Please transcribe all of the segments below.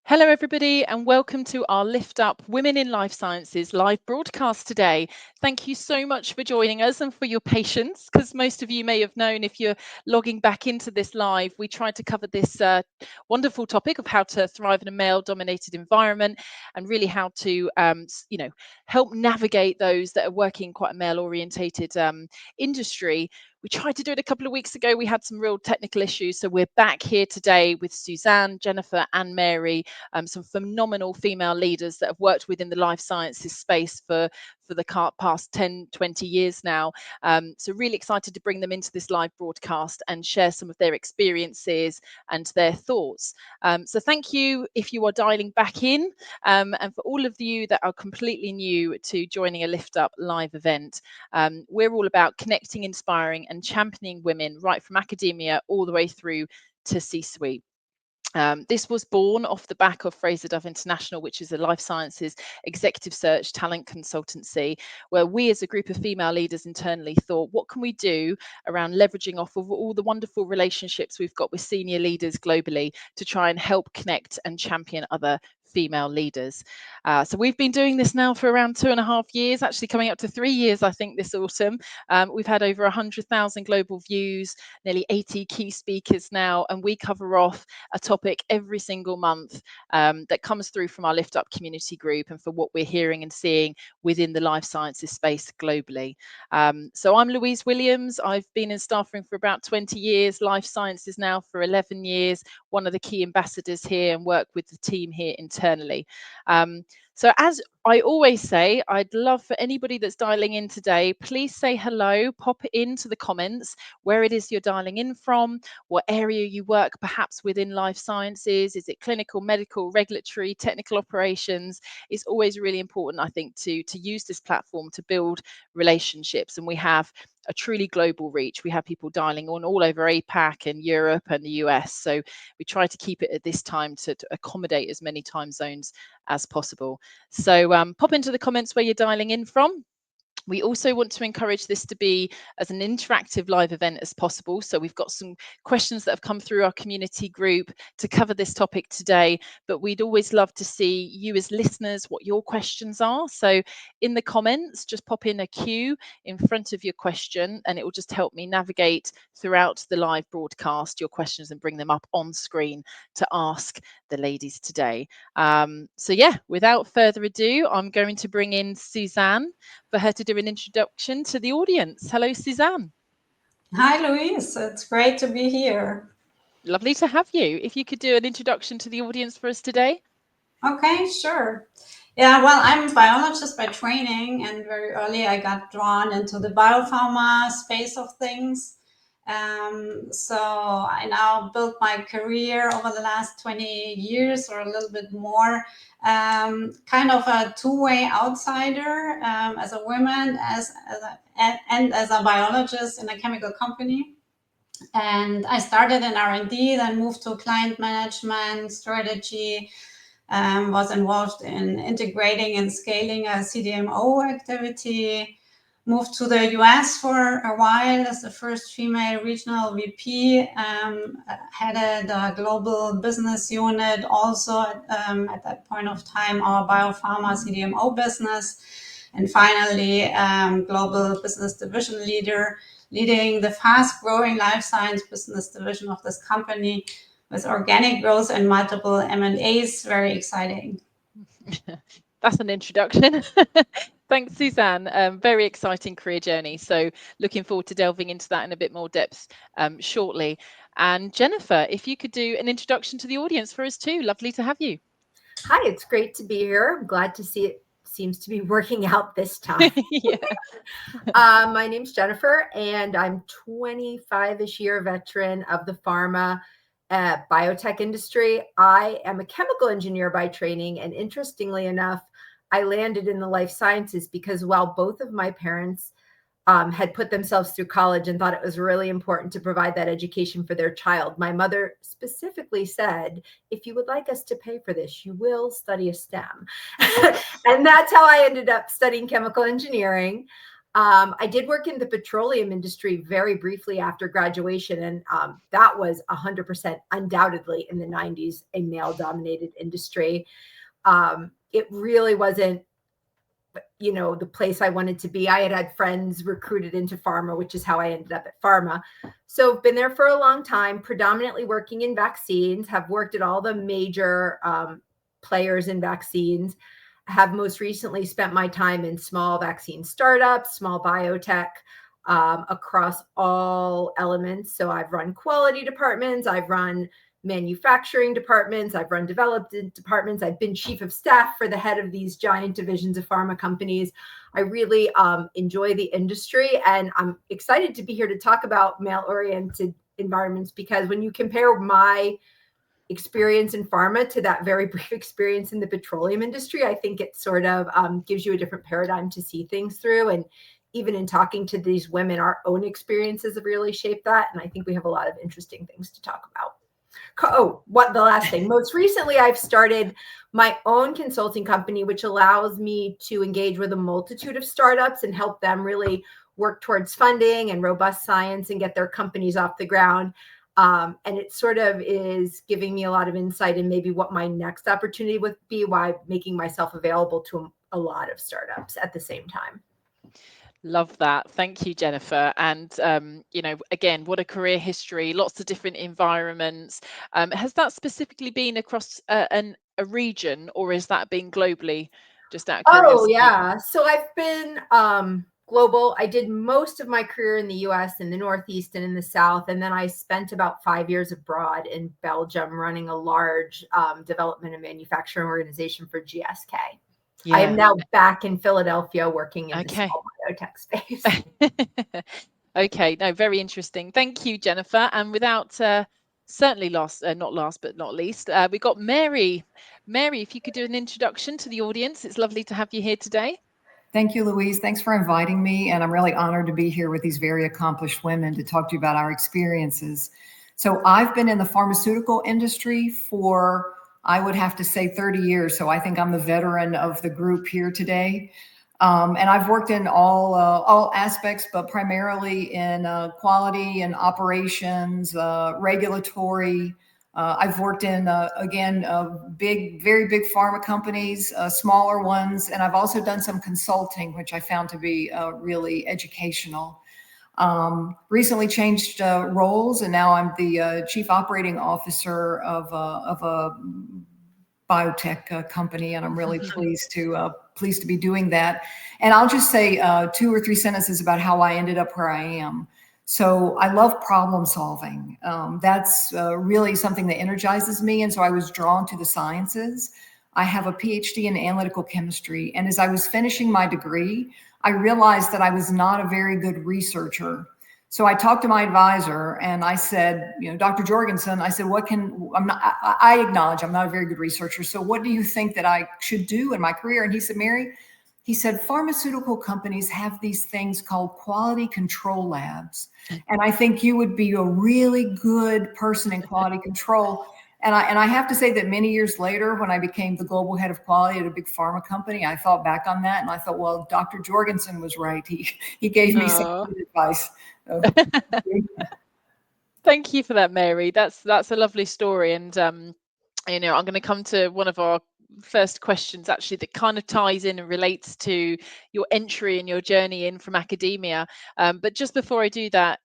Hello, everybody, and welcome to our Lift Up Women in Life Sciences live broadcast today. Thank you so much for joining us and for your patience, because most of you may have known if you're logging back into this live, we tried to cover this wonderful topic of how to thrive in a male-dominated environment and really how to, help navigate those that are working in quite a male-orientated industry. We tried to do it a couple of weeks ago. We had some real technical issues. So we're back here today with Suzanne, Jennifer, and Mary, some phenomenal female leaders that have worked within the life sciences space for the past 10, 20 years now. So really excited to bring them into this live broadcast and share some of their experiences and their thoughts. So thank you if you are dialing back in, and for all of you that are completely new to joining a Lift Up live event. We're all about connecting, inspiring, and championing women right from academia all the way through to C-suite. This was born off the back of Fraser Dove International, which is a life sciences executive search talent consultancy, where we as a group of female leaders internally thought, what can we do around leveraging off of all the wonderful relationships we've got with senior leaders globally to try and help connect and champion other female leaders. So we've been doing this now for around 2.5 years, actually coming up to 3 years, I think, this autumn. We've had over 100,000 global views, nearly 80 key speakers now, and we cover off a topic every single month that comes through from our Lift Up community group and for what we're hearing and seeing within the life sciences space globally. So I'm Louise Williams. I've been in staffing for about 20 years, life sciences now for 11 years, one of the key ambassadors here, and work with the team here internally. So as I always say, I'd love for anybody that's dialing in today, please say hello, pop it into the comments where it is you're dialing in from, what area you work perhaps within life sciences. Is it clinical, medical, regulatory, technical operations? It's always really important, I think, to use this platform to build relationships. And we have a truly global reach. We have people dialing on all over APAC and Europe and the US. So we try to keep it at this time to accommodate as many time zones as possible. So pop into the comments where you're dialing in from. We also want to encourage this to be as an interactive live event as possible. So we've got some questions that have come through our community group to cover this topic today, but we'd always love to see you as listeners, what your questions are. So in the comments, just pop in a Q in front of your question, and it will just help me navigate throughout the live broadcast your questions and bring them up on screen to ask the ladies today. So yeah, without further ado, I'm going to bring in Suzanne for her to do an introduction to the audience. Hello, Suzanne. Hi, Louise. It's great to be here. Lovely to have you. If you could do an introduction to the audience for us today. Okay, sure. Yeah, well, I'm a biologist by training, and very early I got drawn into the biopharma space of things. So I now built my career over the last 20 years or a little bit more, kind of a two-way outsider, as a woman, and as a biologist in a chemical company. And I started in R&D, then moved to client management, strategy, was involved in integrating and scaling a CDMO activity, moved to the US for a while as the first female regional VP, headed a global business unit, also at that point of time, our biopharma CDMO business, and finally, global business division leader, leading the fast-growing life science business division of this company with organic growth and multiple M&As. Very exciting. That's an introduction. Thanks, Suzanne. Very exciting career journey. So looking forward to delving into that in a bit more depth shortly. And Jennifer, if you could do an introduction to the audience for us too. Lovely to have you. Hi, it's great to be here. I'm glad to see it seems to be working out this time. Yeah. My name's Jennifer, and I'm 25-ish year veteran of the pharma biotech industry. I am a chemical engineer by training, and interestingly enough, I landed in the life sciences because while both of my parents had put themselves through college and thought it was really important to provide that education for their child, my mother specifically said, if you would like us to pay for this, you will study a STEM. And that's how I ended up studying chemical engineering. I did work in the petroleum industry very briefly after graduation, and that was 100% undoubtedly in the 90s a male-dominated industry. It really wasn't, the place I wanted to be. I had friends recruited into pharma, which is how I ended up at pharma. So I've been there for a long time, predominantly working in vaccines, have worked at all the major players in vaccines, have most recently spent my time in small vaccine startups, small biotech, across all elements. So I've run quality departments, I've run manufacturing departments, I've run development departments, I've been chief of staff for the head of these giant divisions of pharma companies. I really enjoy the industry, and I'm excited to be here to talk about male-oriented environments, because when you compare my experience in pharma to that very brief experience in the petroleum industry, I think it sort of gives you a different paradigm to see things through. And even in talking to these women, our own experiences have really shaped that. And I think we have a lot of interesting things to talk about. The last thing. Most recently, I've started my own consulting company, which allows me to engage with a multitude of startups and help them really work towards funding and robust science and get their companies off the ground. And it sort of is giving me a lot of insight in maybe what my next opportunity would be, while making myself available to a lot of startups at the same time. Love that. Thank you, Jennifer. And, again, what a career history, lots of different environments. Has that specifically been across a region, or is that been globally, just out of curiosity? Oh, yeah. So I've been global. I did most of my career in the US, in the Northeast and in the South. And then I spent about 5 years abroad in Belgium running a large development and manufacturing organization for GSK. Yeah. I am now back in Philadelphia working in the small biotech space. Okay, no, very interesting. Thank you, Jennifer. And without certainly not last but not least, we got Mary. Mary, if you could do an introduction to the audience. It's lovely to have you here today. Thank you, Louise. Thanks for inviting me. And I'm really honored to be here with these very accomplished women to talk to you about our experiences. So I've been in the pharmaceutical industry for, I would have to say, 30 years. So I think I'm the veteran of the group here today. And I've worked in all aspects, but primarily in quality and operations, regulatory. I've worked in, very big pharma companies, smaller ones, and I've also done some consulting, which I found to be really educational. Recently changed roles, and now I'm the chief operating officer of a biotech company, and I'm really pleased to be doing that. And I'll just say 2 or 3 sentences about how I ended up where I am. So I love problem solving. That's really something that energizes me. And so I was drawn to the sciences. I have a PhD in analytical chemistry. And as I was finishing my degree, I realized that I was not a very good researcher. So I talked to my advisor and I said, Dr. Jorgensen, I said, I acknowledge I'm not a very good researcher. So what do you think that I should do in my career? And he said, Mary, he said, pharmaceutical companies have these things called quality control labs. And I think you would be a really good person in quality control. And I have to say that many years later, when I became the global head of quality at a big pharma company, I thought back on that and I thought, well, Dr. Jorgensen was right. He gave me some good advice. Thank you for that, Mary. That's a lovely story. And, I'm going to come to one of our first questions actually that kind of ties in and relates to your entry and your journey in from academia. But just before I do that,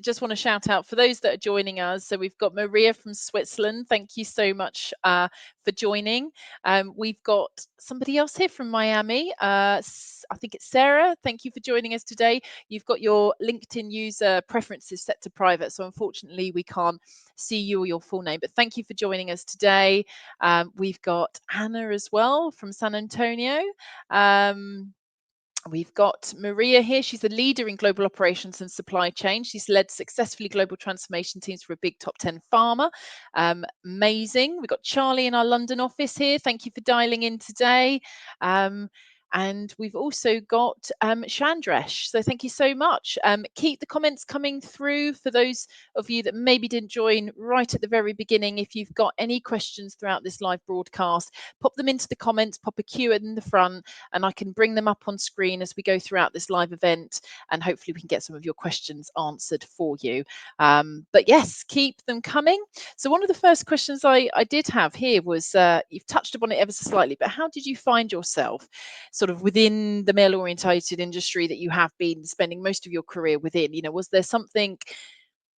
just want to shout out for those that are joining us. So we've got Maria from Switzerland. Thank you so much for joining. We've got somebody else here from Miami. I think it's Sarah. Thank you for joining us today. You've got your LinkedIn user preferences set to private, so unfortunately we can't see you or your full name, but thank you for joining us today. We've got Anna as well from San Antonio. We've got Maria here. She's a leader in global operations and supply chain. She's led successfully global transformation teams for a big top 10 pharma. Amazing. We've got Charlie in our London office here. Thank you for dialing in today. And we've also got Chandresh. So thank you so much. Keep the comments coming through for those of you that maybe didn't join right at the very beginning. If you've got any questions throughout this live broadcast, pop them into the comments, pop a Q in the front, and I can bring them up on screen as we go throughout this live event, and hopefully we can get some of your questions answered for you. But yes, keep them coming. So one of the first questions I did have here was, you've touched upon it ever so slightly, but how did you find yourself sort of within the male orientated industry that you have been spending most of your career within? You know, was there something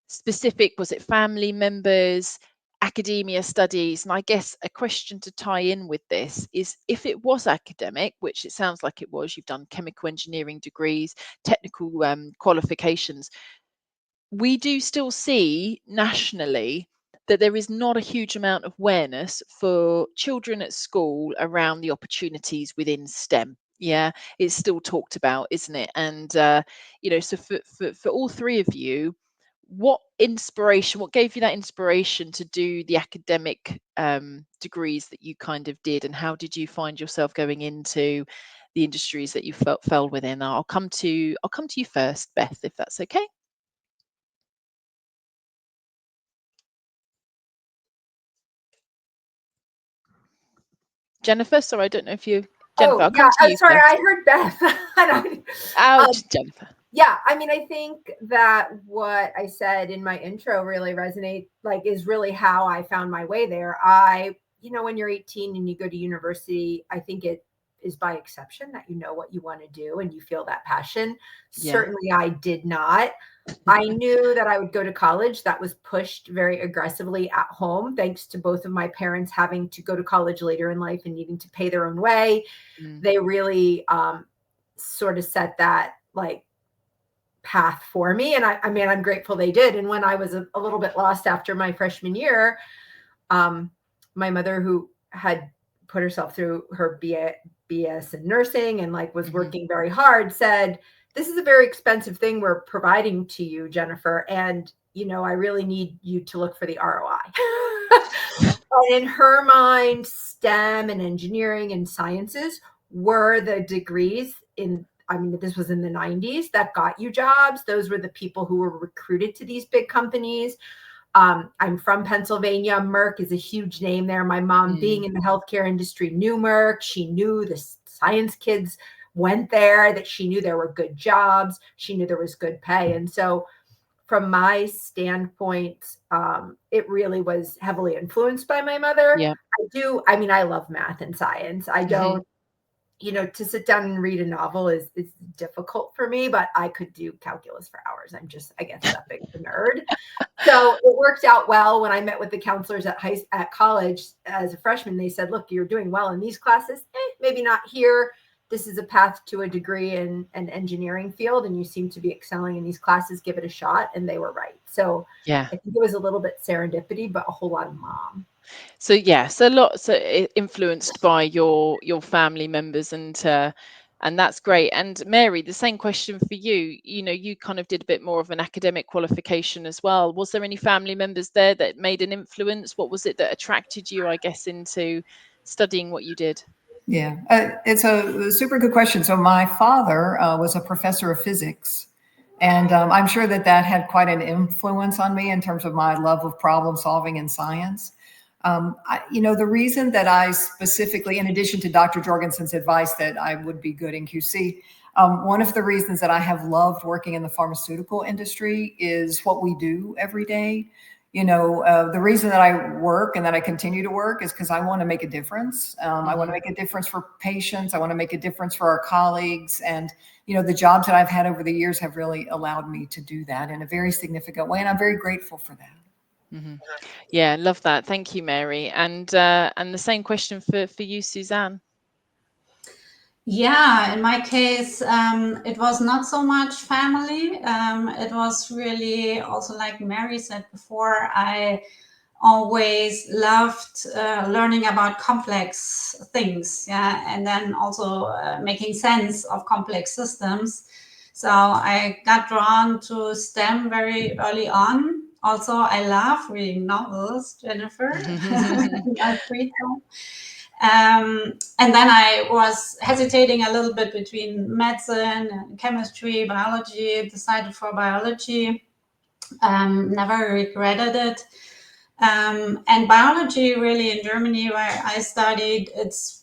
specific? Was it family members, academia, studies? And I guess a question to tie in with this is, if it was academic, which it sounds like it was, you've done chemical engineering degrees, technical qualifications, we do still see nationally that there is not a huge amount of awareness for children at school around the opportunities within STEM. Yeah, it's still talked about, isn't it? And you know, so for all three of you, what gave you that inspiration to do the academic degrees that you kind of did, and how did you find yourself going into the industries that you fell within? I'll come to you first, Beth, if that's okay. Jennifer, sorry, I don't know if you. Jennifer, I'll come to you sorry, first. I heard Beth. Jennifer. Yeah, I mean, I think that what I said in my intro really resonates, like, is really how I found my way there. When you're 18 and you go to university, I think it is by exception that you know what you want to do and you feel that passion. Yeah. Certainly I did not. I knew that I would go to college. That was pushed very aggressively at home, thanks to both of my parents having to go to college later in life and needing to pay their own way. They really sort of set that like path for me. And I mean, I'm grateful they did. And when I was a little bit lost after my freshman year, my mother, who had put herself through her BS in nursing and like was working very hard, said, "This is a very expensive thing we're providing to you, Jennifer. And, I really need you to look for the ROI." And in her mind, STEM and engineering and sciences were the degrees this was in the 90s that got you jobs. Those were the people who were recruited to these big companies. I'm from Pennsylvania. Merck is a huge name there. My mom, being in the healthcare industry, knew Merck. She knew the science kids went there, that she knew there were good jobs. She knew there was good pay. And so from my standpoint, it really was heavily influenced by my mother. Yeah. I love math and science. I don't, to sit down and read a novel is difficult for me, but I could do calculus for hours. I guess that big of a nerd. So it worked out well when I met with the counselors at college as a freshman. They said, "Look, you're doing well in these classes. Maybe not here. This is a path to a degree in an engineering field, and you seem to be excelling in these classes. Give it a shot." And they were right. So yeah, I think it was a little bit serendipity, but a whole lot of mom. So influenced by your family members, and that's great. And Mary, the same question for you. You kind of did a bit more of an academic qualification as well. Was there any family members there that made an influence? What was it that attracted you, I guess, into studying what you did? Yeah, it's a super good question. So my father was a professor of physics, and I'm sure that had quite an influence on me in terms of my love of problem solving in science. The reason that I specifically, in addition to Dr. Jorgensen's advice that I would be good in QC, one of the reasons that I have loved working in the pharmaceutical industry is what we do every day. The reason that I work and that I continue to work is because I want to make a difference. I want to make a difference for patients. I want to make a difference for our colleagues. And, the jobs that I've had over the years have really allowed me to do that in a very significant way. And I'm very grateful for that. Yeah, love that. Thank you, Mary. And the same question for you, Suzanne. Yeah, in my case, it was not so much family. It was really also, like Mary said before, I always loved learning about complex things, and then also making sense of complex systems. So I got drawn to STEM very early on. Also, I love reading novels, Jennifer, in my free time. And then I was hesitating a little bit between medicine and chemistry, biology, decided for biology, never regretted it. And biology, really, in Germany, where I studied, it's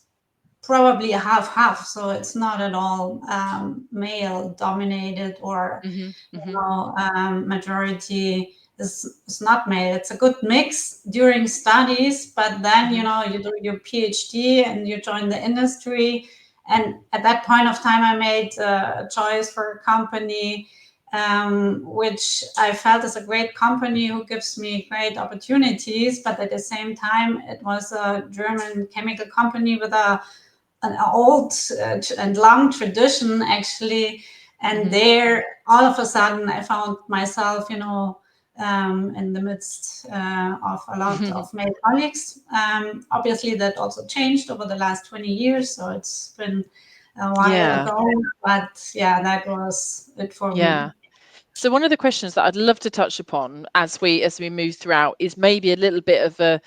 probably a half-half, so it's not at all male dominated, or majority is not male. It's a good mix during studies, but then you do your PhD and you join the industry. And at that point of time, I made a choice for a company which I felt is a great company who gives me great opportunities, but at the same time, it was a German chemical company with an old and long tradition, actually. And there, all of a sudden, I found myself, in the midst of a lot of male colleagues. Obviously, that also changed over the last 20 years, so it's been a while ago. But yeah, that was it for me. So one of the questions that I'd love to touch upon as we move throughout is maybe a little bit of a,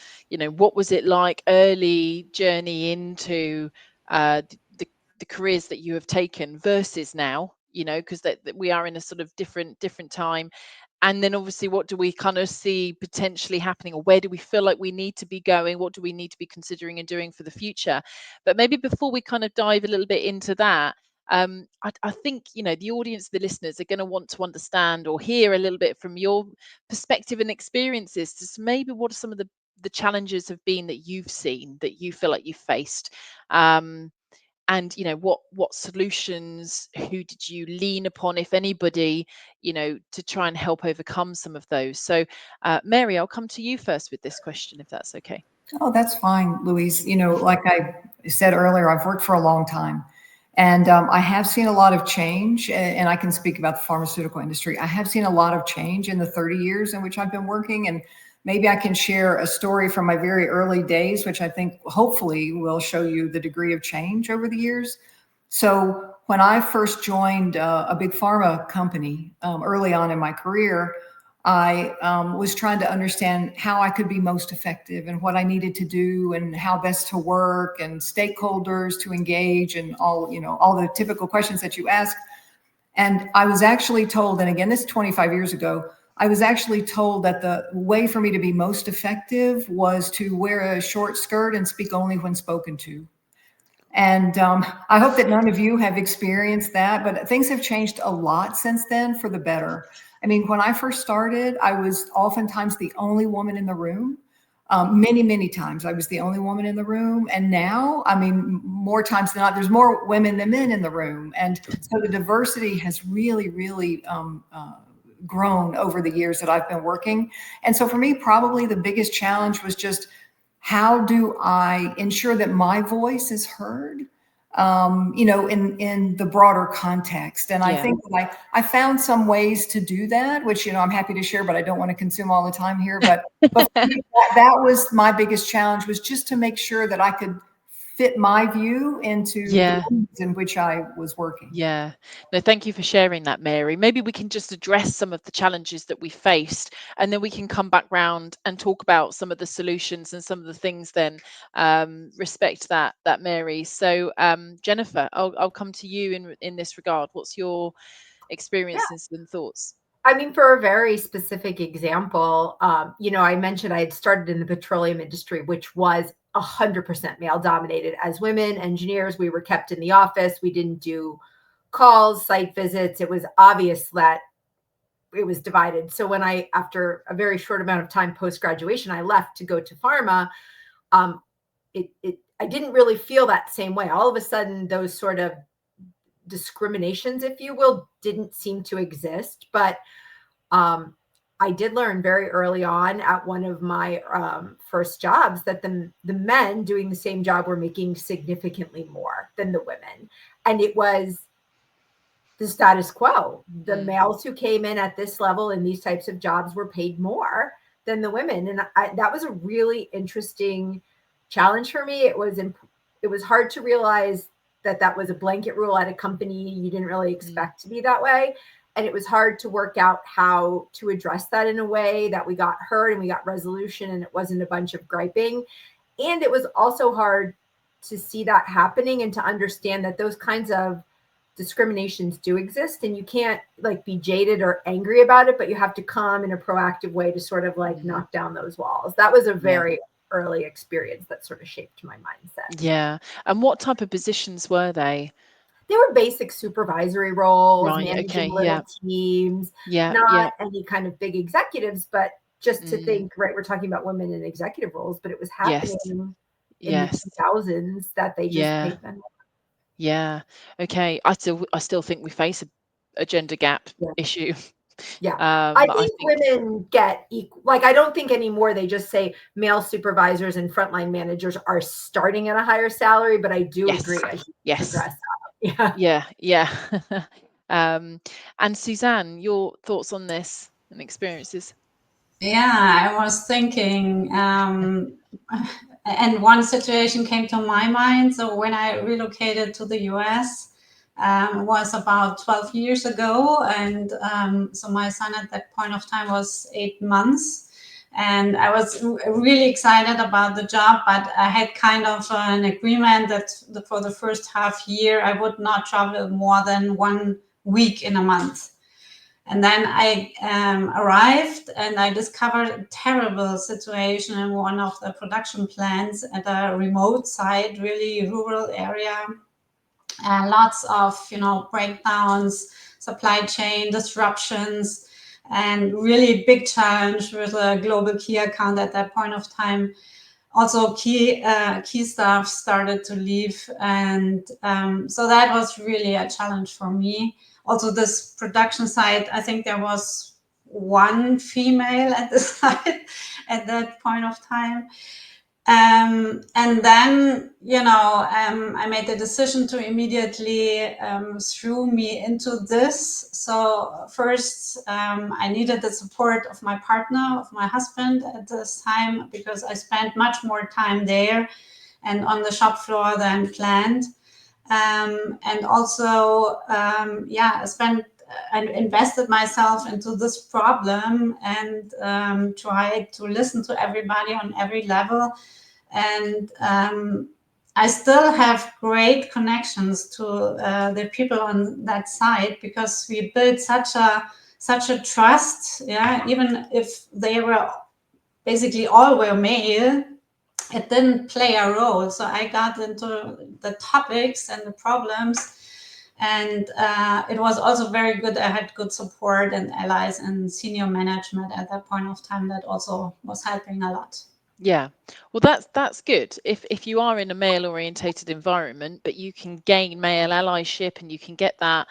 what was it like early journey into the careers that you have taken versus now, because that we are in a sort of different time. And then obviously, what do we kind of see potentially happening, or where do we feel like we need to be going? What do we need to be considering and doing for the future? But maybe before we kind of dive a little bit into that, I think, the audience, the listeners are going to want to understand or hear a little bit from your perspective and experiences. Just maybe what are some of the challenges have been that you've seen, that you feel like you've faced? And what solutions, who did you lean upon, if anybody, to try and help overcome some of those? So Mary, I'll come to you first with this question, if that's okay. Oh, that's fine, Louise. Like I said earlier, I've worked for a long time, and I have seen a lot of change, and I can speak about the pharmaceutical industry. I have seen a lot of change in the 30 years in which I've been working, and maybe I can share a story from my very early days, which I think hopefully will show you the degree of change over the years. So when I first joined a big pharma company early on in my career, I was trying to understand how I could be most effective and what I needed to do and how best to work and stakeholders to engage and all the typical questions that you ask. And I was actually told, and again, this is 25 years ago, I was actually told that the way for me to be most effective was to wear a short skirt and speak only when spoken to. And I hope that none of you have experienced that, but things have changed a lot since then for the better. I mean, when I first started, I was oftentimes the only woman in the room. Many times I was the only woman in the room. And now, I mean, more times than not, there's more women than men in the room. And so the diversity has really grown over the years that I've been working. And so for me, probably the biggest challenge was just, how do I ensure that my voice is heard, in the broader context? And I think that I found some ways to do that, which, I'm happy to share, but I don't want to consume all the time here. But for me, that was my biggest challenge, was just to make sure that I could fit my view into the rooms in which I was working. Yeah. No, thank you for sharing that, Mary. Maybe we can just address some of the challenges that we faced, and then we can come back round and talk about some of the solutions and some of the things then, respect that Mary. So Jennifer, I'll come to you in this regard. What's your experiences and thoughts? I mean, for a very specific example, I mentioned I had started in the petroleum industry, which was 100% male dominated. As women engineers, we were kept in the office. We didn't do calls, site visits. It was obvious that it was divided. So when after a very short amount of time post-graduation, I left to go to pharma, I didn't really feel that same way. All of a sudden, those sort of discriminations, if you will, didn't seem to exist. But I did learn very early on at one of my first jobs that the men doing the same job were making significantly more than the women. And it was the status quo. The males who came in at this level in these types of jobs were paid more than the women. And that was a really interesting challenge for me. It was hard to realize that was a blanket rule at a company you didn't really expect to be that way. And it was hard to work out how to address that in a way that we got heard and we got resolution and it wasn't a bunch of griping. And it was also hard to see that happening and to understand that those kinds of discriminations do exist, and you can't like be jaded or angry about it, but you have to come in a proactive way to sort of like knock down those walls. That was a very early experience that sort of shaped my mindset. Yeah. And what type of positions were they? They were basic supervisory roles, Right. managing Okay. little teams, Yeah. not any kind of big executives, but just to Mm. think, right, we're talking about women in executive roles, but it was happening in Yes. the 2000s that they just paid them. Yeah. Okay. I still think we face a gender gap issue. Yeah. I think women get equal. Like, I don't think anymore they just say male supervisors and frontline managers are starting at a higher salary, but I do agree. I should progress up. Yeah. And Suzanne, your thoughts on this and experiences? Yeah, I was thinking, and one situation came to my mind. So when I relocated to the US, was about 12 years ago. And so my son at that point of time was 8 months. And I was really excited about the job, but I had kind of an agreement that for the first half year, I would not travel more than 1 week in a month. And then I arrived and I discovered a terrible situation in one of the production plants at a remote site, really rural area. Lots of, breakdowns, supply chain disruptions, and really big challenge with a global key account at that point of time. Also, key staff started to leave, and so that was really a challenge for me. Also, this production site, I think there was one female at the site at that point of time. And then, I made the decision to immediately throw me into this. So first, I needed the support of my partner, of my husband at this time, because I spent much more time there and on the shop floor than planned. And also, I spent and invested myself into this problem and tried to listen to everybody on every level. And I still have great connections to the people on that side, because we built such a trust. Yeah, even if they were basically all were male, it didn't play a role. So I got into the topics and the problems. And it was also very good. I had good support and allies and senior management at that point of time that also was helping a lot. Yeah. Well, that's good. If you are in a male orientated environment, but you can gain male allyship and you can get that,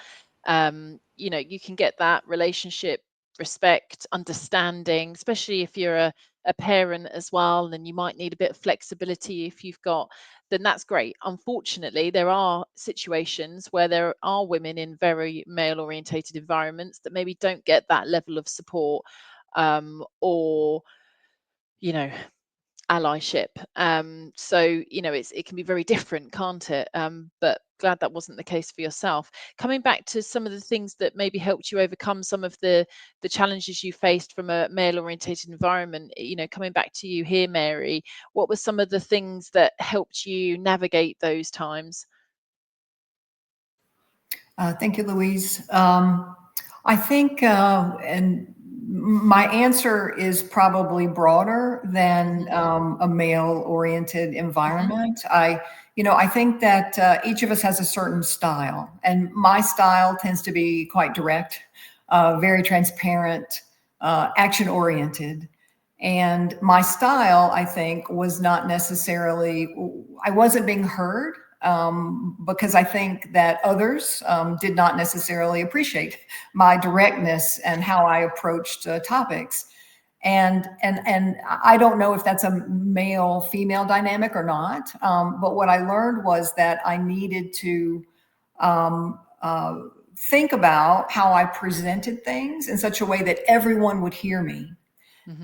you can get that relationship, respect, understanding, especially if you're a parent as well, then you might need a bit of flexibility if you've got, then that's great. Unfortunately, there are situations where there are women in very male orientated environments that maybe don't get that level of support, or, allyship. So it can be very different, can't it? But glad that wasn't the case for yourself. Coming back to some of the things that maybe helped you overcome some of the challenges you faced from a male orientated environment, coming back to you here, Mary, what were some of the things that helped you navigate those times? Thank you, Louise. I think, and my answer is probably broader than a male-oriented environment. I think that each of us has a certain style, and my style tends to be quite direct, very transparent, action-oriented. And my style, I think, was not necessarily, I wasn't being heard. Because I think that others did not necessarily appreciate my directness and how I approached topics. And I don't know if that's a male-female dynamic or not, but what I learned was that I needed to think about how I presented things in such a way that everyone would hear me.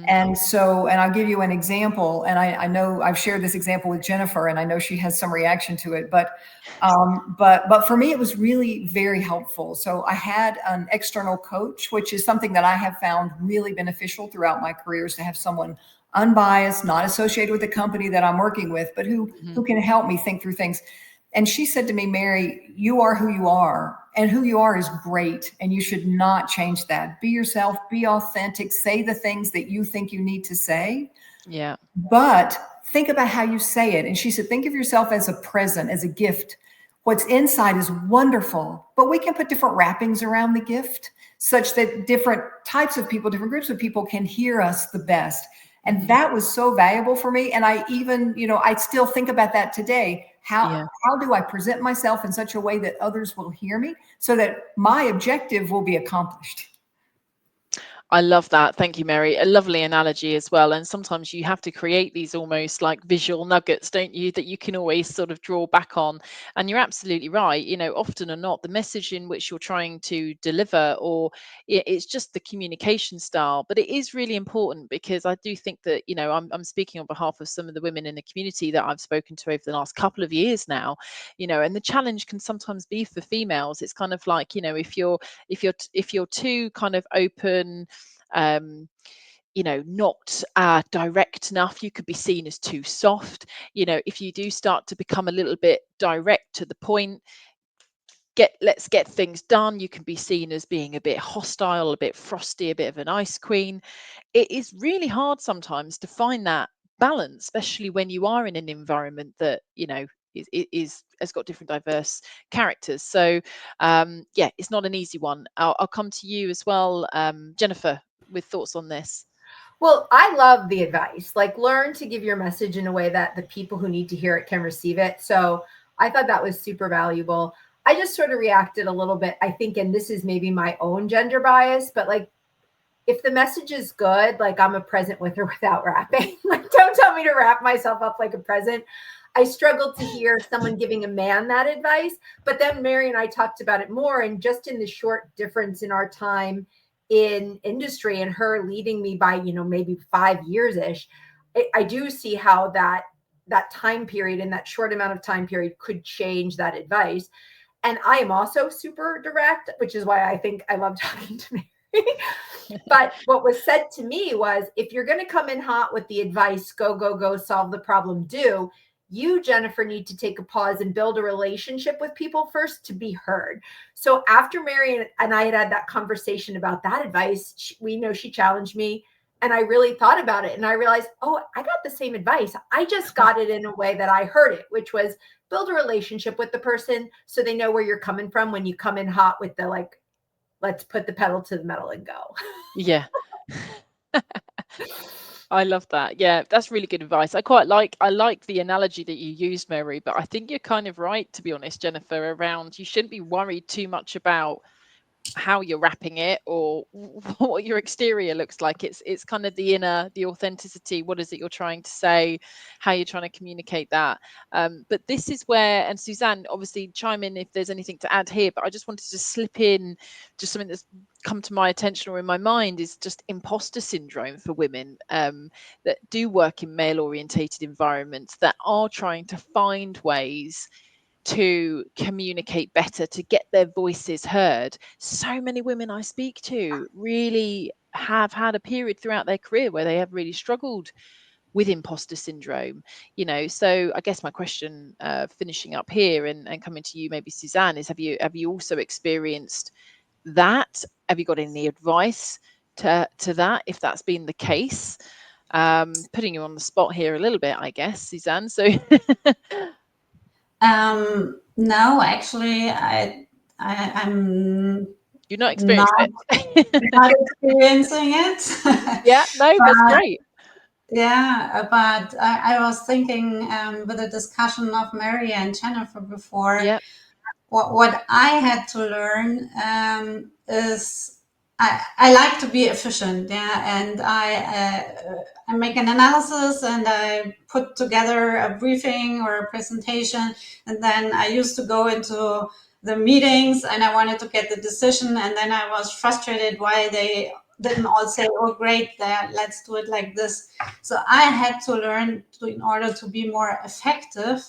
And so, and I'll give you an example, and I know I've shared this example with Jennifer, and I know she has some reaction to it, but for me, it was really very helpful. So I had an external coach, which is something that I have found really beneficial throughout my careers, to have someone unbiased, not associated with the company that I'm working with, but who can help me think through things. And she said to me, Mary, you are who you are, and who you are is great, and you should not change that. Be yourself, be authentic, say the things that you think you need to say. Yeah. But think about how you say it. And she said, think of yourself as a present, as a gift. What's inside is wonderful, but we can put different wrappings around the gift such that different types of people, different groups of people can hear us the best. And that was so valuable for me. And I even, I still think about that today. How do I present myself in such a way that others will hear me so that my objective will be accomplished? I love that. Thank you, Mary. A lovely analogy as well. And sometimes you have to create these almost like visual nuggets, don't you, that you can always sort of draw back on. And you're absolutely right. Often or not, the message in which you're trying to deliver, or it's just the communication style. But it is really important, because I do think that, I'm speaking on behalf of some of the women in the community that I've spoken to over the last couple of years now, and the challenge can sometimes be for females. It's kind of like, if you're too kind of open, not direct enough, you could be seen as too soft. If you do start to become a little bit direct to the point, let's get things done, you can be seen as being a bit hostile, a bit frosty, a bit of an ice queen. It is really hard sometimes to find that balance, especially when you are in an environment that has got different diverse characters. So it's not an easy one. I'll come to you as well, Jennifer, with thoughts on this. Well, I love the advice, like learn to give your message in a way that the people who need to hear it can receive it. So I thought that was super valuable. I just sort of reacted a little bit, I think, and this is maybe my own gender bias, but like, if the message is good, like I'm a present with or without wrapping. Like, don't tell me to wrap myself up like a present. I struggled to hear someone giving a man that advice, but then Mary and I talked about it more, and just in the short difference in our time in industry and her leading me by, maybe 5 years-ish, I do see how that time period, in that short amount of time period, could change that advice. And I am also super direct, which is why I think I love talking to Mary. But what was said to me was, if you're going to come in hot with the advice, go, solve the problem, do, you, Jennifer, need to take a pause and build a relationship with people first to be heard. So after Mary and I had that conversation about that advice, she challenged me, and I really thought about it. And I realized, oh, I got the same advice. I just got it in a way that I heard it, which was build a relationship with the person so they know where you're coming from when you come in hot with the, like, let's put the pedal to the metal and go. Yeah. I love that. Yeah, that's really good advice. I like the analogy that you used, Mary, but I think you're kind of right, to be honest, Jennifer, around you shouldn't be worried too much about how you're wrapping it or what your exterior looks like. It's kind of the inner, the authenticity. What is it you're trying to say, how you're trying to communicate that. But this is where, and Suzanne, obviously chime in if there's anything to add here, but I just wanted to slip in just something that's come to my attention or in my mind, is just imposter syndrome for women that do work in male orientated environments, that are trying to find ways to communicate better, to get their voices heard. So many women I speak to really have had a period throughout their career where they have really struggled with imposter syndrome. So I guess my question, finishing up here and coming to you, maybe Suzanne, is have you also experienced that? Have you got any advice to that, if that's been the case? Putting you on the spot here a little bit, I guess, Suzanne. So no, actually, I'm you're not experiencing it. not experiencing it. Yeah, no, that's great. Yeah, but I was thinking with the discussion of Mary and Jennifer before, Yeah. What I had to learn is I like to be efficient, and I make an analysis and I put together a briefing or a presentation, and then I used to go into the meetings and I wanted to get the decision, and then I was frustrated why they didn't all say, oh great, let's do it like this. So I had to learn in order to be more effective,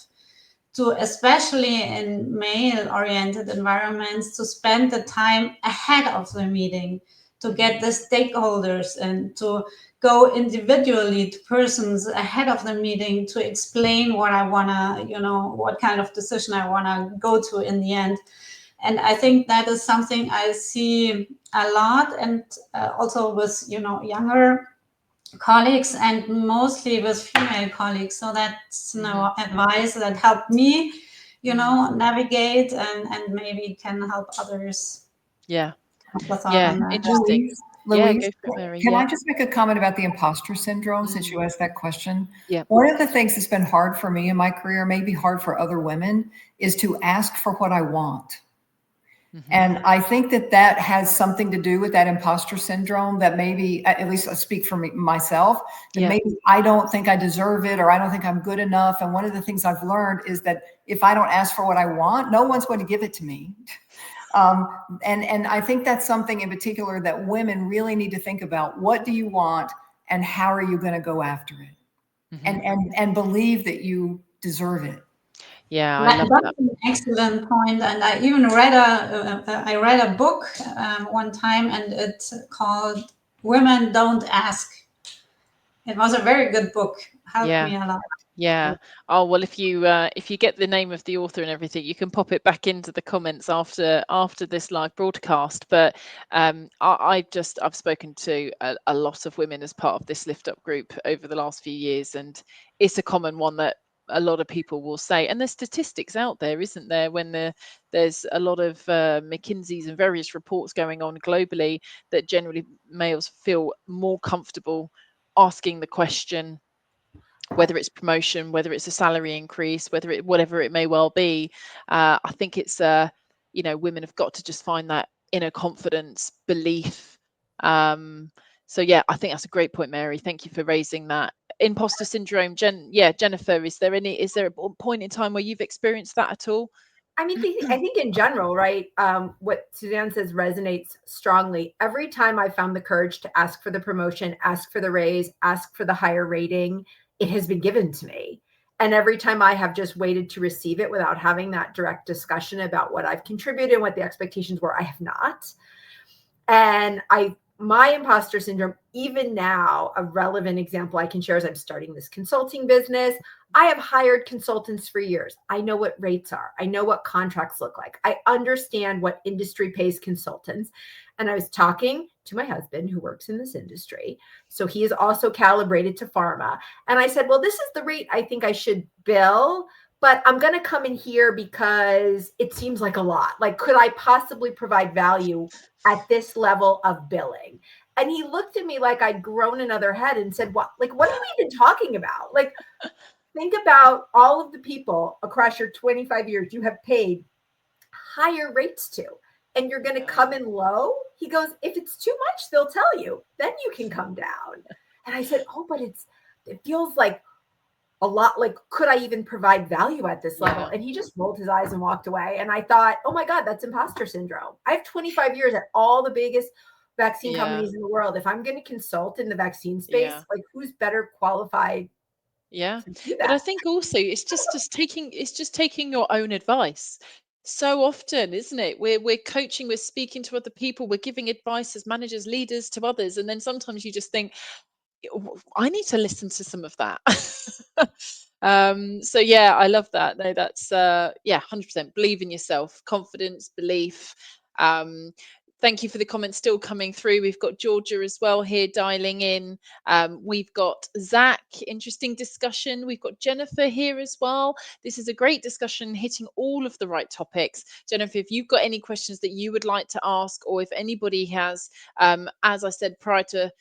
to, especially in male-oriented environments, to spend the time ahead of the meeting, to get the stakeholders and to go individually to persons ahead of the meeting to explain what I want to, what kind of decision I want to go to in the end. And I think that is something I see a lot, and also with, younger colleagues and mostly with female colleagues. So that's advice that helped me, navigate and maybe can help others. Yeah. Interesting. Louise, yeah, go for it, Mary. Can I just make a comment about the imposter syndrome since you asked that question? Yeah. One of the things that's been hard for me in my career, maybe hard for other women, is to ask for what I want. And I think that has something to do with that imposter syndrome, that maybe, at least I speak for myself, that maybe I don't think I deserve it, or I don't think I'm good enough. And one of the things I've learned is that if I don't ask for what I want, no one's going to give it to me. And I think that's something in particular that women really need to think about. What do you want, and how are you going to go after it? And believe that you deserve it. Yeah, I love that. That's an excellent point. And I even read a book one time, and it's called "Women Don't Ask." It was a very good book. Helped me a lot. Yeah. Oh, well, if you get the name of the author and everything, you can pop it back into the comments after this live broadcast. But I've spoken to a lot of women as part of this Lift Up group over the last few years, and it's a common one that a lot of people will say. And there's statistics out there, isn't there, when there's a lot of McKinsey's and various reports going on globally, that generally males feel more comfortable asking the question, whether it's promotion, whether it's a salary increase, whatever it may well be. I think it's women have got to just find that inner confidence, belief. So yeah, I think that's a great point, Mary. Thank you for raising that. Imposter syndrome, Jennifer, is there a point in time where you've experienced that at all? I mean, I think in general, right, what Suzanne says resonates strongly. Every time I found the courage to ask for the promotion, ask for the raise, ask for the higher rating, it has been given to me. And every time I have just waited to receive it without having that direct discussion about what I've contributed and what the expectations were, I have not. And my imposter syndrome, even now, a relevant example I can share is I'm starting this consulting business. I have hired consultants for years. I know what rates are. I know what contracts look like. I understand what industry pays consultants. And I was talking to my husband, who works in this industry. So he is also calibrated to pharma. And I said, well, this is the rate I think I should bill, but I'm going to come in here because it seems like a lot. Like, could I possibly provide value at this level of billing? And he looked at me like I'd grown another head and said, what are you even talking about? Like, think about all of the people across your 25 years you have paid higher rates to, and you're going to come in low? He goes, if it's too much, they'll tell you, then you can come down. And I said, oh, but it feels like a lot. Like, could I even provide value at this level? And he just rolled his eyes and walked away. And I thought, oh my God, that's imposter syndrome. I have 25 years at all the biggest vaccine companies in the world. If I'm going to consult in the vaccine space, like, who's better qualified? But I think also it's just taking your own advice. So often, isn't it? We're coaching, we're speaking to other people, we're giving advice as managers, leaders to others, and then sometimes you just think, I need to listen to some of that. So yeah, I love that. No, that's 100%. Believe in yourself, confidence, belief. Thank you for the comments still coming through. We've got Georgia as well here dialing in. We've got Zach, interesting discussion. We've got Jennifer here as well. This is a great discussion, hitting all of the right topics. Jennifer, if you've got any questions that you would like to ask, or if anybody has, as I said prior to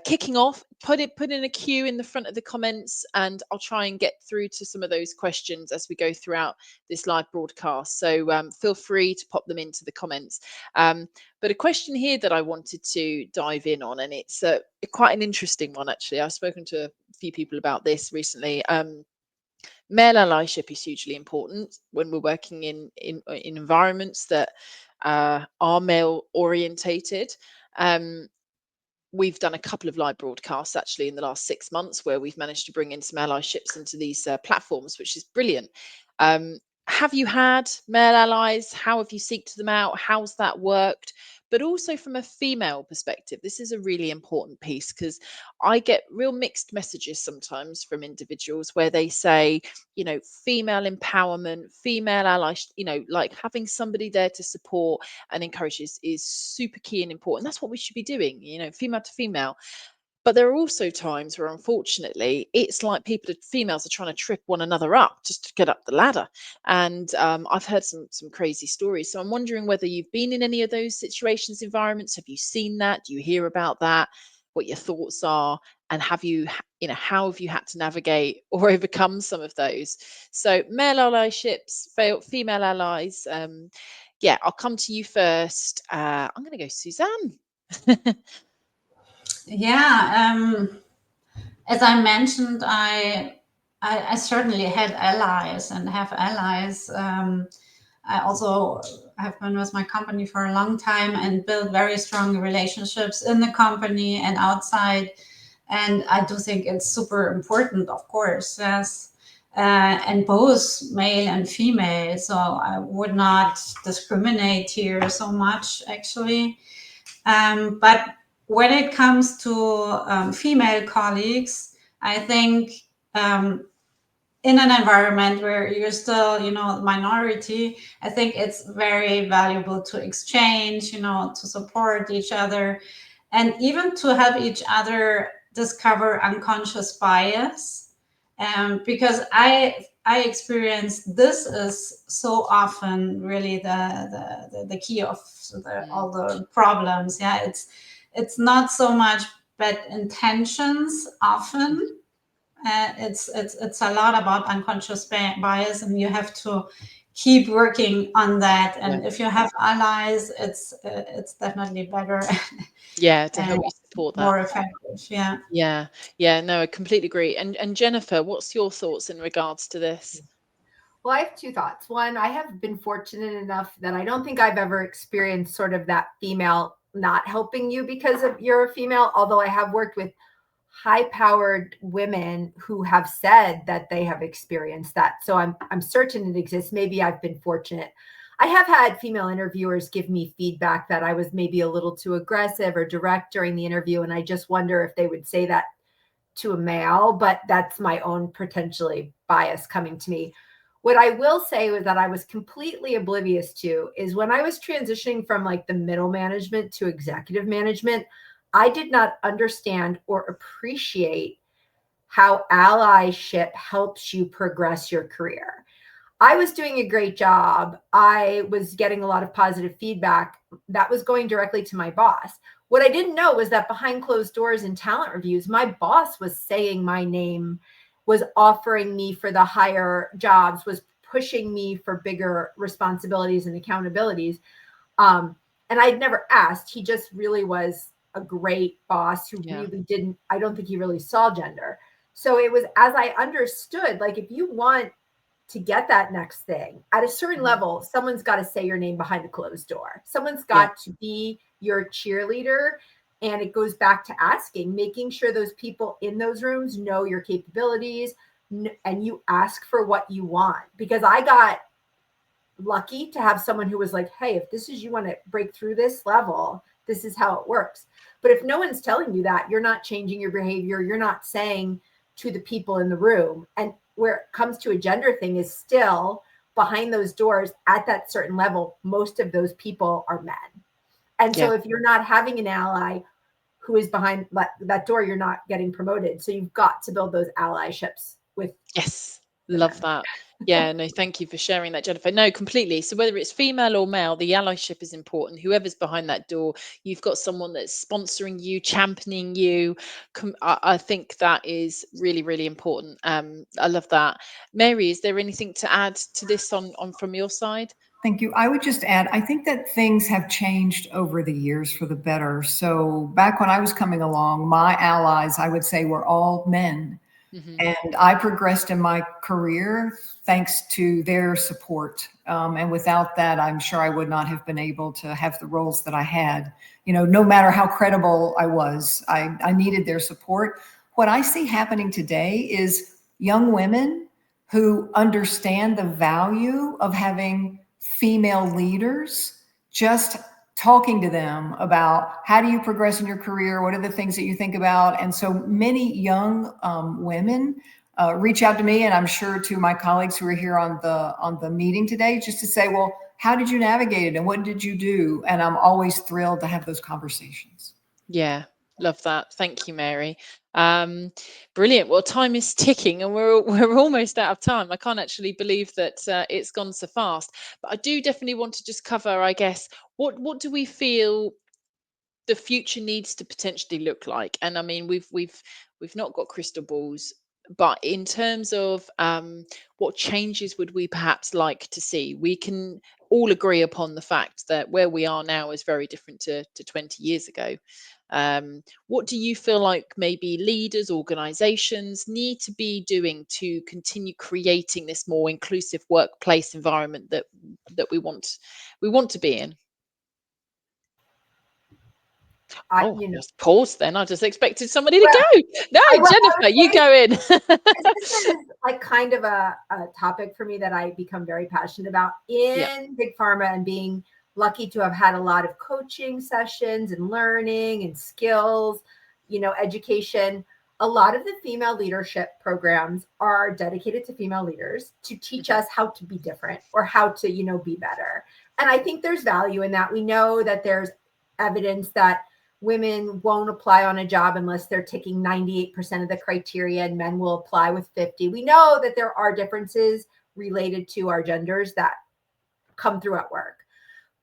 kicking off, put in a queue in the front of the comments, and I'll try and get through to some of those questions as we go throughout this live broadcast. So feel free to pop them into the comments. But a question here that I wanted to dive in on, and it's quite an interesting one, actually. I've spoken to a few people about this recently. Male allyship is hugely important when we're working in environments that are male orientated. We've done a couple of live broadcasts actually in the last 6 months where we've managed to bring in some allyships into these platforms, which is brilliant. Have you had male allies? How have you seeked them out? How's that worked? but also from a female perspective. This is a really important piece because I get real mixed messages sometimes from individuals where they say, female empowerment, female allies, like having somebody there to support and encourage is super key and important. That's what we should be doing, female to female. But there are also times where, unfortunately, it's like females are trying to trip one another up just to get up the ladder. And I've heard some crazy stories. So I'm wondering whether you've been in any of those situations, environments. Have you seen that? Do you hear about that? What your thoughts are? And how have you had to navigate or overcome some of those? So male allyships, female allies. I'll come to you first. I'm going to go Suzanne. Yeah, as I mentioned, I certainly had allies and have allies. I also have been with my company for a long time and built very strong relationships in the company and outside. And I do think it's super important, of course, yes. And both male and female. So I would not discriminate here so much, actually. But when it comes to female colleagues, I think in an environment where you're still, minority, I think it's very valuable to exchange, to support each other, and even to help each other discover unconscious bias. Because I experience this is so often really the key of all the problems. Yeah, it's not so much bad intentions often. It's a lot about unconscious bias, and you have to keep working on that. And if you have allies, it's definitely better. To help you support that. More effective. No, I completely agree. And Jennifer, what's your thoughts in regards to this? Well, I have two thoughts. One, I have been fortunate enough that I don't think I've ever experienced sort of that female not helping you because of you're a female, although I have worked with high-powered women who have said that they have experienced that. So I'm certain it exists. Maybe I've been fortunate. I have had female interviewers give me feedback that I was maybe a little too aggressive or direct during the interview, and I just wonder if they would say that to a male, but that's my own potentially bias coming to me. What I will say was that I was completely oblivious to is when I was transitioning from like the middle management to executive management, I did not understand or appreciate how allyship helps you progress your career. I was doing a great job. I was getting a lot of positive feedback that was going directly to my boss. What I didn't know was that behind closed doors in talent reviews, my boss was saying my name, was offering me for the higher jobs, was pushing me for bigger responsibilities and accountabilities. And I'd never asked. He just really was a great boss who really didn't, I don't think he really saw gender. So it was, as I understood, like if you want to get that next thing at a certain level, someone's got to say your name behind a closed door. Someone's got to be your cheerleader. And it goes back to asking, making sure those people in those rooms know your capabilities and you ask for what you want. Because I got lucky to have someone who was like, hey, if this is, you want to break through this level, this is how it works. But if no one's telling you that, you're not changing your behavior. You're not saying to the people in the room. And where it comes to a gender thing is still behind those doors at that certain level, most of those people are men. And so if you're not having an ally who is behind that door, you're not getting promoted. So you've got to build those allyships with. Yes, love that. Yeah, no, thank you for sharing that, Jennifer. No, completely. So whether it's female or male, the allyship is important. Whoever's behind that door, you've got someone that's sponsoring you, championing you. I think that is really, really important. I love that. Mary, is there anything to add to this on from your side? Thank you. I would just add, I think that things have changed over the years for the better. So back when I was coming along, my allies, I would say, were all men. And I progressed in my career thanks to their support. And without that, I'm sure I would not have been able to have the roles that I had. No matter how credible I was, I needed their support. What I see happening today is young women who understand the value of having female leaders just talking to them about how do you progress in your career? What are the things that you think about? And so many young women reach out to me, and I'm sure to my colleagues who are here on the meeting today, just to say, well, how did you navigate it and what did you do? And I'm always thrilled to have those conversations. Yeah, love that. Thank you, Mary. Brilliant. Well, time is ticking and we're almost out of time. I can't actually believe that it's gone so fast. But I do definitely want to just cover, I guess, what do we feel the future needs to potentially look like? And I mean, we've not got crystal balls, but in terms of what changes would we perhaps like to see? We can all agree upon the fact that where we are now is very different to 20 years ago. What do you feel like maybe leaders, organizations need to be doing to continue creating this more inclusive workplace environment that we want to be in? Just pause then. I just expected somebody to go. No, Jennifer, you go in. This is like kind of a topic for me that I become very passionate about in big pharma, and being lucky to have had a lot of coaching sessions and learning and skills, education. A lot of the female leadership programs are dedicated to female leaders to teach us how to be different or how to, be better. And I think there's value in that. We know that there's evidence that women won't apply on a job unless they're ticking 98% of the criteria, and men will apply with 50. We know that there are differences related to our genders that come through at work.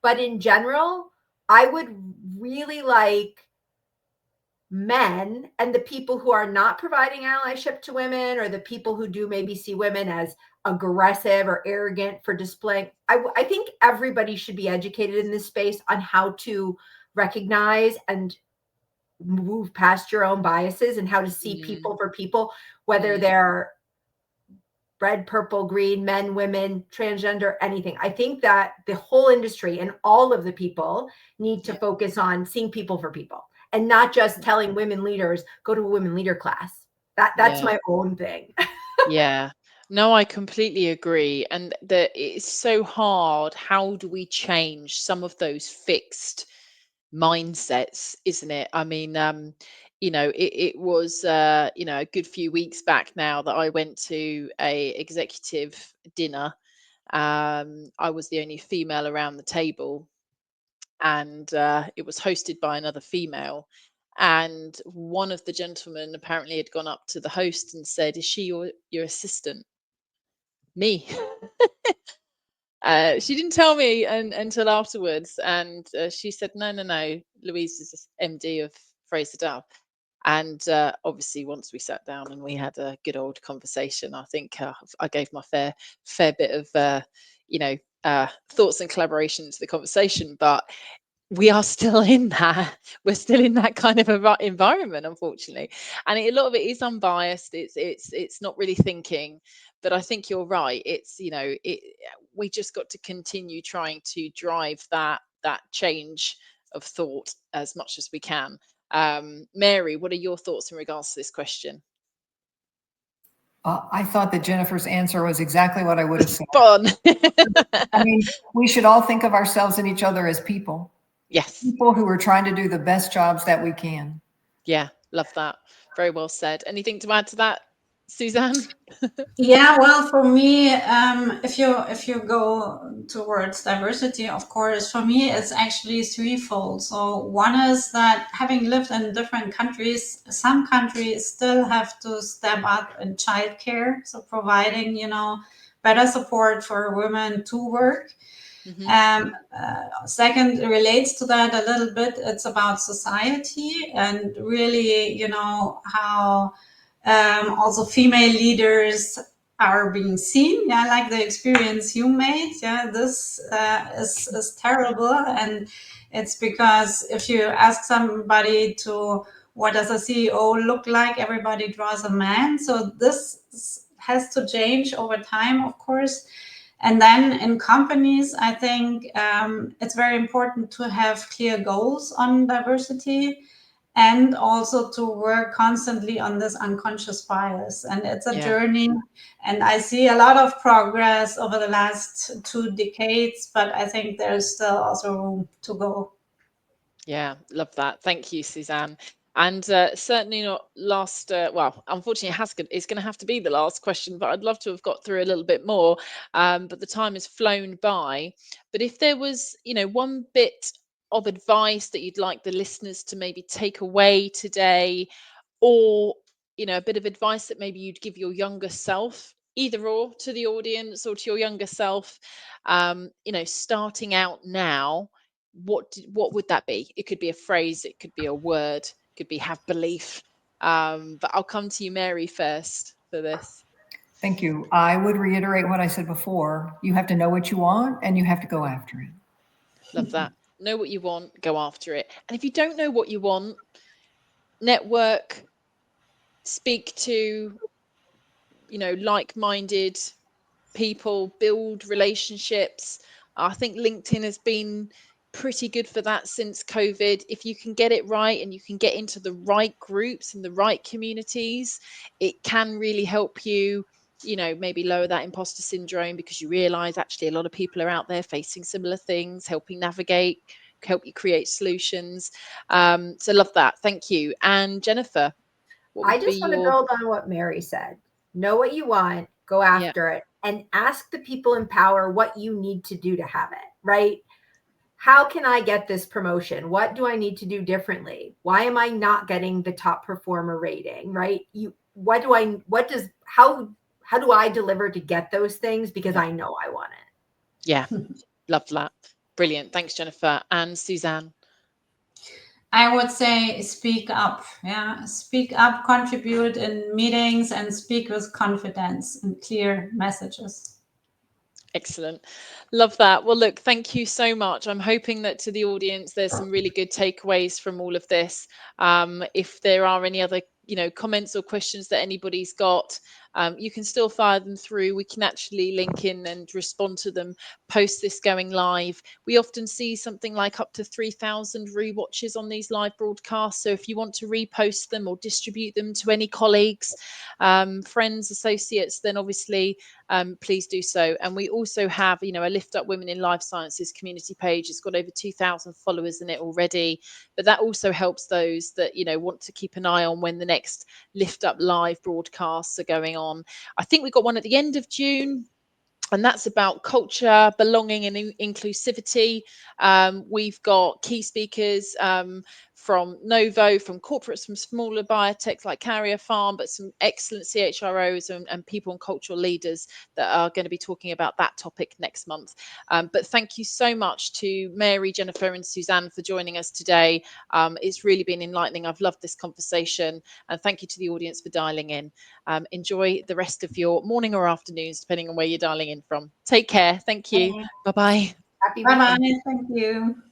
But in general, I would really like men and the people who are not providing allyship to women, or the people who do maybe see women as aggressive or arrogant for displaying. I think everybody should be educated in this space on how to recognize and move past your own biases and how to see people for people, whether they're red, purple, green, men, women, transgender, anything. I think that the whole industry and all of the people need to focus on seeing people for people, and not just telling women leaders, go to a women leader class. That's my own thing. Yeah. No, I completely agree. And that it's so hard. How do we change some of those fixed mindsets, isn't it? I mean, it was, a good few weeks back now that I went to a executive dinner. I was the only female around the table, and it was hosted by another female. And one of the gentlemen apparently had gone up to the host and said, "Is she your assistant?" Me. She didn't tell me until afterwards, and she said, no, Louise is MD of Fraser Dove. And obviously, once we sat down and we had a good old conversation, I think I gave my fair bit of thoughts and collaboration to the conversation. But we are still in that. We're still in that kind of environment, unfortunately, and a lot of it is unbiased. It's not really thinking. But I think you're right. It's we just got to continue trying to drive that change of thought as much as we can. Mary, what are your thoughts in regards to this question? I thought that Jennifer's answer was exactly what I would have said. Fun. I mean, we should all think of ourselves and each other as people. Yes. People who are trying to do the best jobs that we can. Yeah, love that. Very well said. Anything to add to that, Suzanne? Yeah, well, for me, if you go towards diversity, of course, for me, it's actually threefold. So one is that having lived in different countries, some countries still have to step up in childcare. So providing, better support for women to work. Second, relates to that a little bit. It's about society and really, how also female leaders are being seen. Yeah, like the experience you made. Yeah, this is terrible, and it's because if you ask somebody to what does a CEO look like, everybody draws a man. So this has to change over time, of course. And then in companies, I think it's very important to have clear goals on diversity, and also to work constantly on this unconscious bias. And it's a journey. And I see a lot of progress over the last 2 decades, but I think there's still also room to go. Yeah, love that. Thank you, Suzanne. And certainly not last, well, unfortunately, it's going to have to be the last question, but I'd love to have got through a little bit more. But the time has flown by. But if there was, one bit of advice that you'd like the listeners to maybe take away today, or, a bit of advice that maybe you'd give your younger self, either or to the audience or to your younger self, starting out now, what would that be? It could be a phrase, it could be a word, it could be have belief. But I'll come to you, Mary, first for this. Thank you. I would reiterate what I said before. You have to know what you want and you have to go after it. Love that. Know what you want, go after it. And if you don't know what you want, network, speak to, like-minded people, build relationships. I think LinkedIn has been pretty good for that since COVID. If you can get it right and you can get into the right groups and the right communities, it can really help you, maybe lower that imposter syndrome, because you realize actually a lot of people are out there facing similar things, helping navigate, help you create solutions. So love that. Thank you. And Jennifer, what I would be just want to your... build on what Mary said. Know what you want, go Yeah. after it, and ask the people in power what you need to do to have it, right? How can I get this promotion? What do I need to do differently? Why am I not getting the top performer rating, right? How do I deliver to get those things? Because I know I want it. Yeah, love that. Brilliant. Thanks, Jennifer. And Suzanne? I would say speak up. Yeah, speak up, contribute in meetings, and speak with confidence and clear messages. Excellent. Love that. Well, look, thank you so much. I'm hoping that to the audience, there's some really good takeaways from all of this. If there are any other, comments or questions that anybody's got, you can still fire them through. We can actually link in and respond to them post this going live. We often see something like up to 3,000 rewatches on these live broadcasts. So if you want to repost them or distribute them to any colleagues, friends, associates, then obviously please do so. And we also have, a Lift Up Women in Life Sciences community page. It's got over 2,000 followers in it already. But that also helps those that, want to keep an eye on when the next Lift Up live broadcasts are going on. I think we've got one at the end of June, and that's about culture, belonging, and inclusivity. We've got key speakers from Novo, from corporates, from smaller biotechs like Karyopharm, but some excellent CHROs and people and cultural leaders that are going to be talking about that topic next month. But thank you so much to Mary, Jennifer, and Suzanne for joining us today. It's really been enlightening. I've loved this conversation, and thank you to the audience for dialing in. Enjoy the rest of your morning or afternoons, depending on where you're dialing in from. Take care. Thank you. Bye-bye. Happy Bye bye. weekend. Thank you.